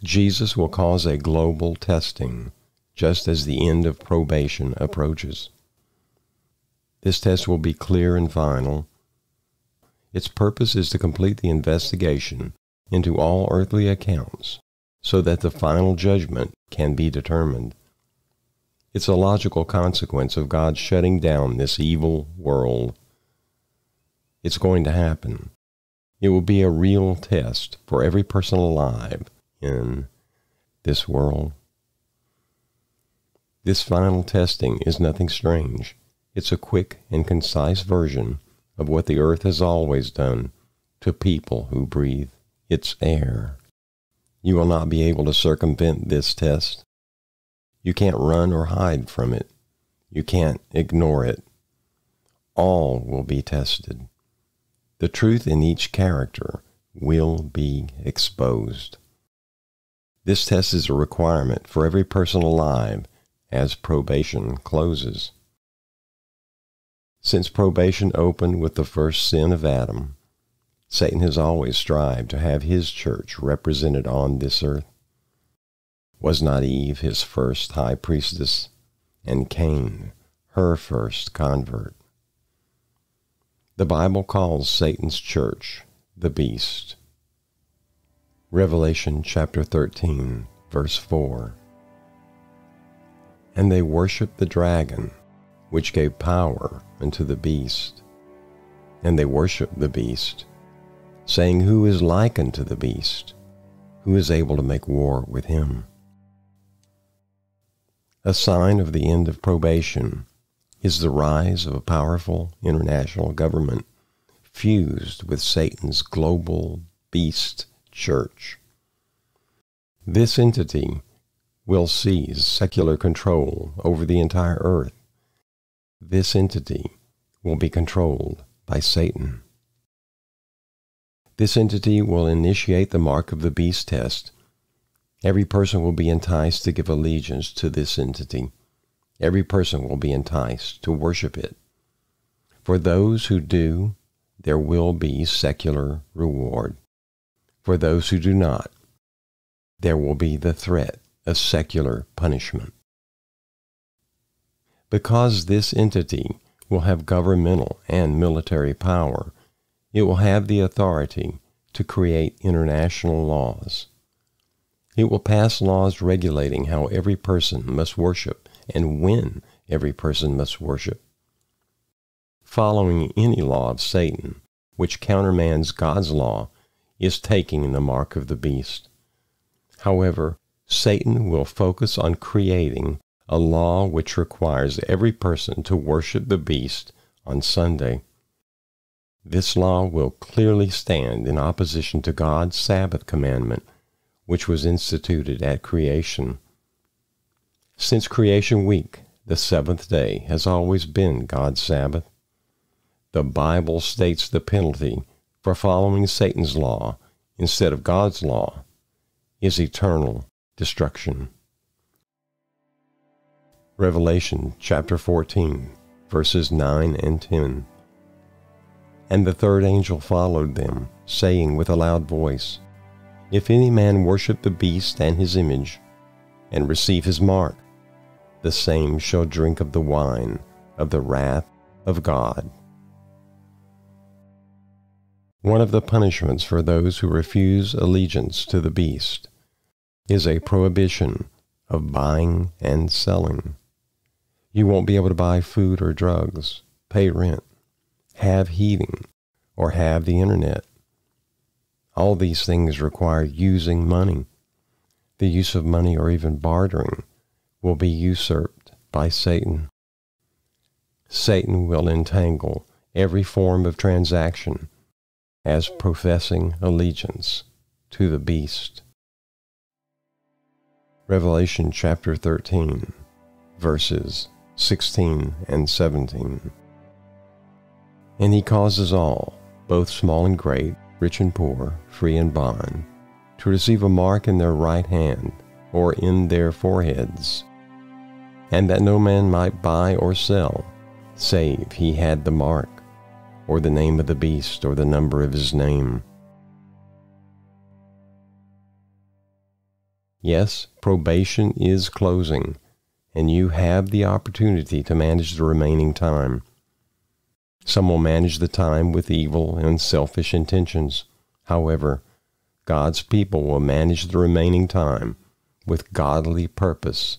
Jesus will cause a global testing, just as the end of probation approaches. This test will be clear and final. Its purpose is to complete the investigation into all earthly accounts so that the final judgment can be determined. It's a logical consequence of God shutting down this evil world. It's going to happen. It will be a real test for every person alive in this world. This final testing is nothing strange. It's a quick and concise version of what the earth has always done to people who breathe its air. You will not be able to circumvent this test. You can't run or hide from it. You can't ignore it. All will be tested. The truth in each character will be exposed. This test is a requirement for every person alive as probation closes. Since probation opened with the first sin of Adam, Satan has always strived to have his church represented on this earth. Was not Eve his first high priestess, and Cain her first convert? The Bible calls Satan's church the beast. Revelation chapter 13, verse 4. And they worshiped the dragon, which gave power unto the beast. And they worshiped the beast, saying, Who is like unto the beast? Who is able to make war with him? A sign of the end of probation is the rise of a powerful international government fused with Satan's global beast church. This entity will seize secular control over the entire earth. This entity will be controlled by Satan. This entity will initiate the mark of the beast test. Every person will be enticed to give allegiance to this entity. Every person will be enticed to worship it. For those who do, there will be secular reward. For those who do not, there will be the threat of secular punishment. Because this entity will have governmental and military power, it will have the authority to create international laws. It will pass laws regulating how every person must worship and when every person must worship. Following any law of Satan, which countermands God's law, is taking the mark of the beast. However, Satan will focus on creating a law which requires every person to worship the beast on Sunday. This law will clearly stand in opposition to God's Sabbath commandment, which was instituted at creation. Since creation week, the seventh day has always been God's Sabbath. The Bible states the penalty for following Satan's law instead of God's law is eternal destruction. Revelation chapter 14, verses 9 and 10. And the third angel followed them, saying with a loud voice, If any man worship the beast and his image, and receive his mark, the same shall drink of the wine of the wrath of God. One of the punishments for those who refuse allegiance to the beast is a prohibition of buying and selling. You won't be able to buy food or drugs, pay rent, have heating, or have the internet. All these things require using money. The use of money or even bartering will be usurped by Satan. Satan will entangle every form of transaction as professing allegiance to the beast. Revelation chapter 13, verses 16 and 17. And he causes all, both small and great, rich and poor, free and bond, to receive a mark in their right hand or in their foreheads, and that no man might buy or sell, save he had the mark, or the name of the beast, or the number of his name. Yes, probation is closing, and you have the opportunity to manage the remaining time. Some will manage the time with evil and selfish intentions. However, God's people will manage the remaining time with godly purpose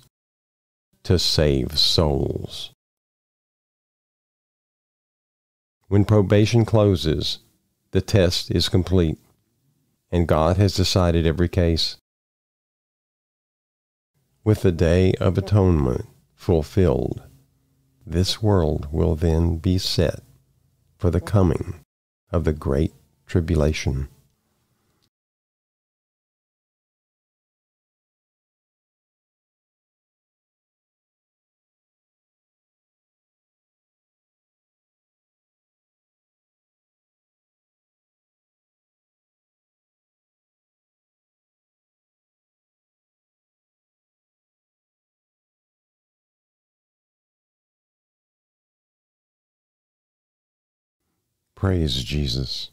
to save souls. When probation closes, the test is complete, and God has decided every case. With the Day of Atonement fulfilled, this world will then be set for the coming of the Great Tribulation. Praise Jesus.